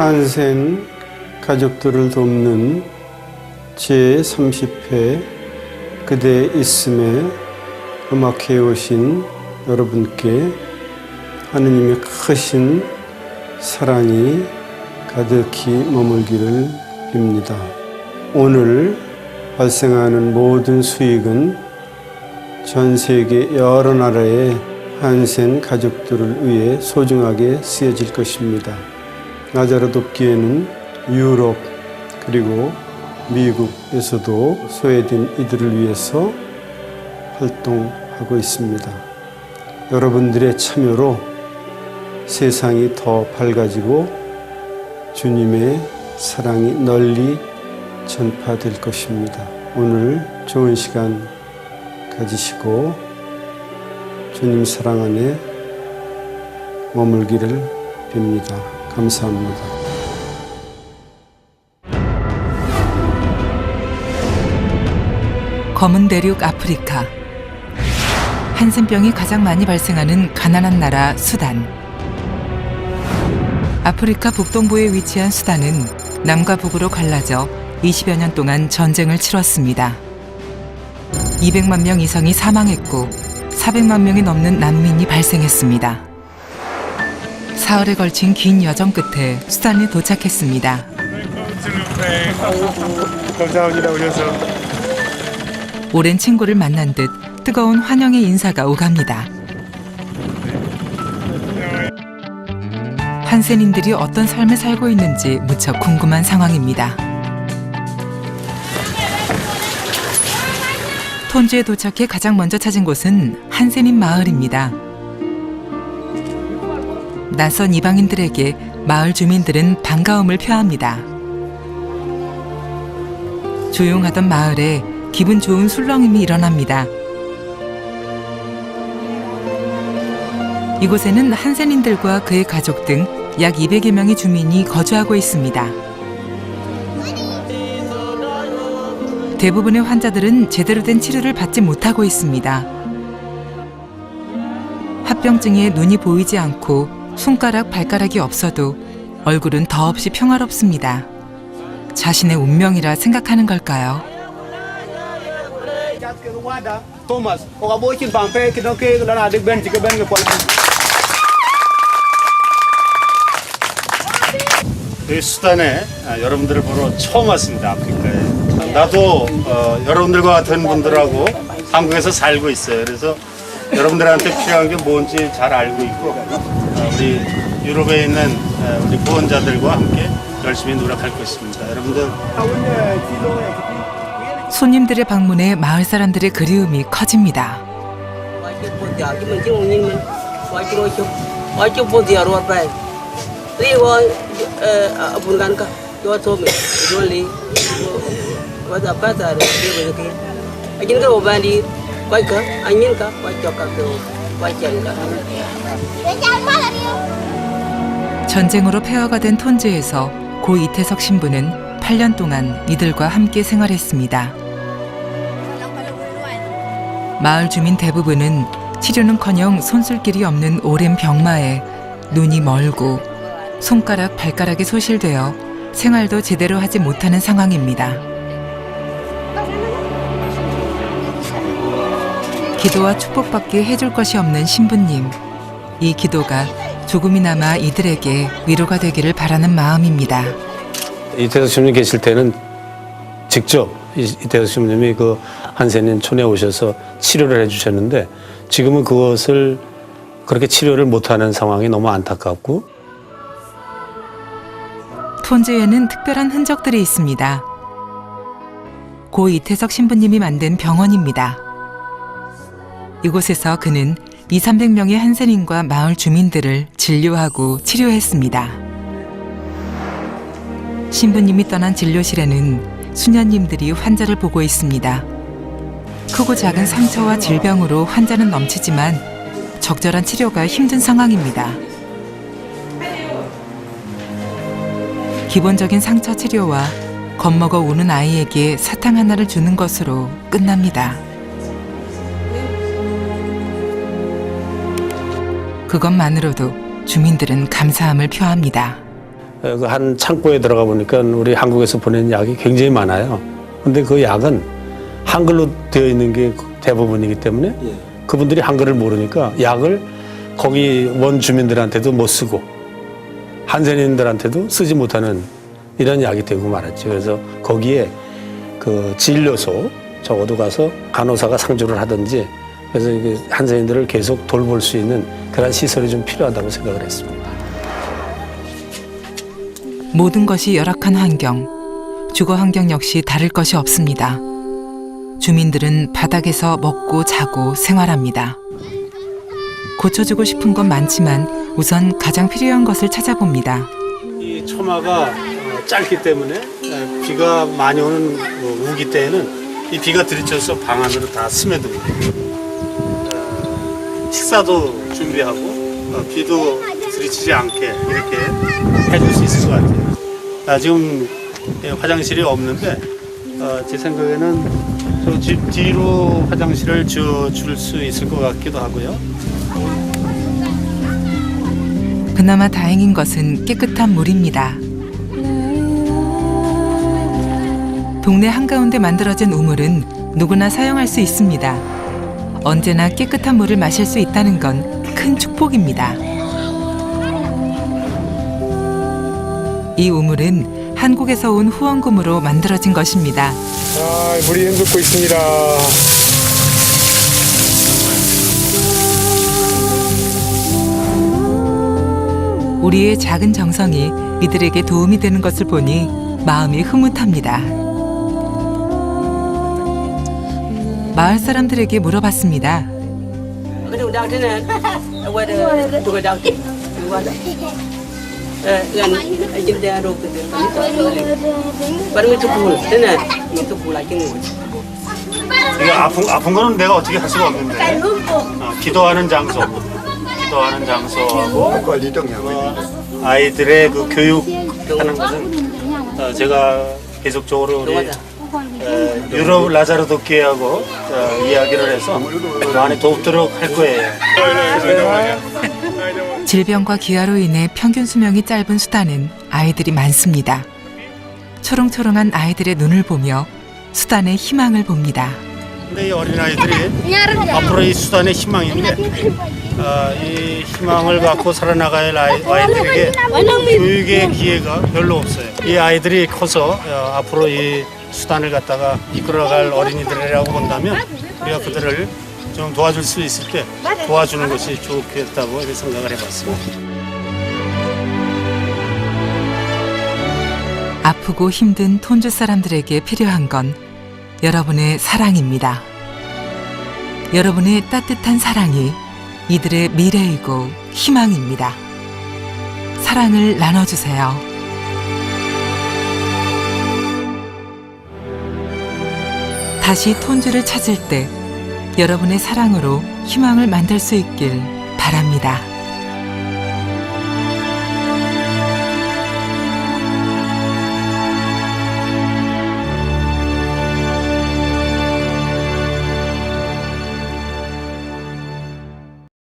한센 가족들을 돕는 제30회 그대 있음에 음악회에 오신 여러분께 하느님의 크신 사랑이 가득히 머물기를 빕니다. 오늘 발생하는 모든 수익은 전 세계 여러 나라의 한센 가족들을 위해 소중하게 쓰여질 것입니다. 나자로 돕기에는 유럽 그리고 미국에서도 소외된 이들을 위해서 활동하고 있습니다. 여러분들의 참여로 세상이 더 밝아지고 주님의 사랑이 널리 전파될 것입니다. 오늘 좋은 시간 가지시고 주님 사랑 안에 머물기를 빕니다. 감사합니다. 검은 대륙 아프리카. 한센병이 가장 많이 발생하는 가난한 나라 수단. 아프리카 북동부에 위치한 수단은 남과 북으로 갈라져 20여 년 동안 전쟁을 치렀습니다. 200만 명 이상이 사망했고 400만 명이 넘는 난민이 발생했습니다. 사흘에 걸친 긴 여정 끝에 수단에 도착했습니다. 감사합니다. 오셔서. 오랜 친구를 만난 듯 뜨거운 환영의 인사가 오갑니다. 한센인들이 어떤 삶을 살고 있는지 무척 궁금한 상황입니다. 톤주에 도착해 가장 먼저 찾은 곳은 한센인 마을입니다. 낯선 이방인들에게 마을 주민들은 반가움을 표합니다. 조용하던 마을에 기분 좋은 술렁임이 일어납니다. 이곳에는 한센인들과 그의 가족 등 약 200여 명의 주민이 거주하고 있습니다. 대부분의 환자들은 제대로 된 치료를 받지 못하고 있습니다. 합병증에 눈이 보이지 않고 손가락, 발가락이 없어도 얼굴은 더없이 평화롭습니다. 자신의 운명이라 생각하는 걸까요? 여기 수단에 여러분들을 보러 처음 왔습니다. 아프리카에. 나도 여러분들과 같은 분들하고 한국에서 살고 있어요. 그래서 여러분들한테 필요한 게 뭔지 잘 알고 있고 우리 유럽에 있는 우리 후원자들과 함께 열심히 노력할 것입니다. 여러분들. 손님들의 방문에 마을 사람들의 그리움이 커집니다. 전쟁으로 폐허가 된 톤주에서 고 이태석 신부는 8년 동안 이들과 함께 생활했습니다. 마을 주민 대부분은 치료는커녕 손쓸길이 없는 오랜 병마에 눈이 멀고 손가락, 발가락이 소실되어 생활도 제대로 하지 못하는 상황입니다. 기도와 축복받기 해줄 것이 없는 신부님. 이 기도가 조금이나마 이들에게 위로가 되기를 바라는 마음입니다. 이태석 신부님 계실 때는 직접 이태석 신부님이 그 한센인 촌에 오셔서 치료를 해주셨는데 지금은 그것을 그렇게 치료를 못하는 상황이 너무 안타깝고 톤주에는 특별한 흔적들이 있습니다. 고 이태석 신부님이 만든 병원입니다. 이곳에서 그는 200~300명의 한센인과 마을 주민들을 진료하고 치료했습니다. 신부님이 떠난 진료실에는 수녀님들이 환자를 보고 있습니다. 크고 작은 상처와 질병으로 환자는 넘치지만 적절한 치료가 힘든 상황입니다. 기본적인 상처 치료와 겁먹어 우는 아이에게 사탕 하나를 주는 것으로 끝납니다. 그것만으로도 주민들은 감사함을 표합니다. 그 한 창고에 들어가 보니까 우리 한국에서 보낸 약이 굉장히 많아요. 근데 그 약은 한글로 되어 있는 게 대부분이기 때문에 그분들이 한글을 모르니까 약을 거기 원 주민들한테도 못 쓰고 한센인들한테도 쓰지 못하는 이런 약이 되고 말았죠. 그래서 거기에 그 진료소 적어도 가서 간호사가 상주를 하든지 그래서 이게 한센인들을 계속 돌볼 수 있는 그런 시설이 좀 필요하다고 생각을 했습니다. 모든 것이 열악한 환경, 주거 환경 역시 다를 것이 없습니다. 주민들은 바닥에서 먹고 자고 생활합니다. 고쳐주고 싶은 건 많지만 우선 가장 필요한 것을 찾아봅니다. 이 처마가 짧기 때문에 비가 많이 오는 우기 때에는 이 비가 들이쳐서 방 안으로 다 스며듭니다. 식사도 준비하고 비도 들이치지 않게 이렇게 해줄 수 있을 것 같아요. 지금 화장실이 없는데 제 생각에는 저 집 뒤로 화장실을 줄 수 있을 것 같기도 하고요. 그나마 다행인 것은 깨끗한 물입니다. 동네 한가운데 만들어진 우물은 누구나 사용할 수 있습니다. 언제나 깨끗한 물을 마실 수 있다는 건 큰 축복입니다. 이 우물은 한국에서 온 후원금으로 만들어진 것입니다. 물이 흔들고 있습니다. 우리의 작은 정성이 이들에게 도움이 되는 것을 보니 마음이 흐뭇합니다. 마을 사람들에게 물어봤습니다. 이게 아픈 거는 내가 어떻게 할 수가 없는데 기도하는 장소하고 아이들의 그 교육하는 것은 제가 계속적으로 우리 유럽 라자르도 교회하고 이야기를 해서 많이 돕도록 할 거예요. 질병과 기아로 인해 평균 수명이 짧은 수단은 아이들이 많습니다. 초롱초롱한 아이들의 눈을 보며 수단의 희망을 봅니다. 근데 이 어린아이들이 앞으로 이 수단의 희망인데 이 희망을 갖고 살아나갈 아이들에게 교육의 기회가 별로 없어요. 이 아이들이 커서 앞으로 이 수단을 갖다가 이끌어갈 어린이들이라고 본다면 우리가 그들을 좀 도와줄 수 있을 때 도와주는 것이 좋겠다고 이렇게 생각을 해봤습니다. 아프고 힘든 톤주 사람들에게 필요한 건 여러분의 사랑입니다. 여러분의 따뜻한 사랑이 이들의 미래이고 희망입니다. 사랑을 나눠주세요. 다시 톤주를 찾을 때 여러분의 사랑으로 희망을 만들 수 있길 바랍니다.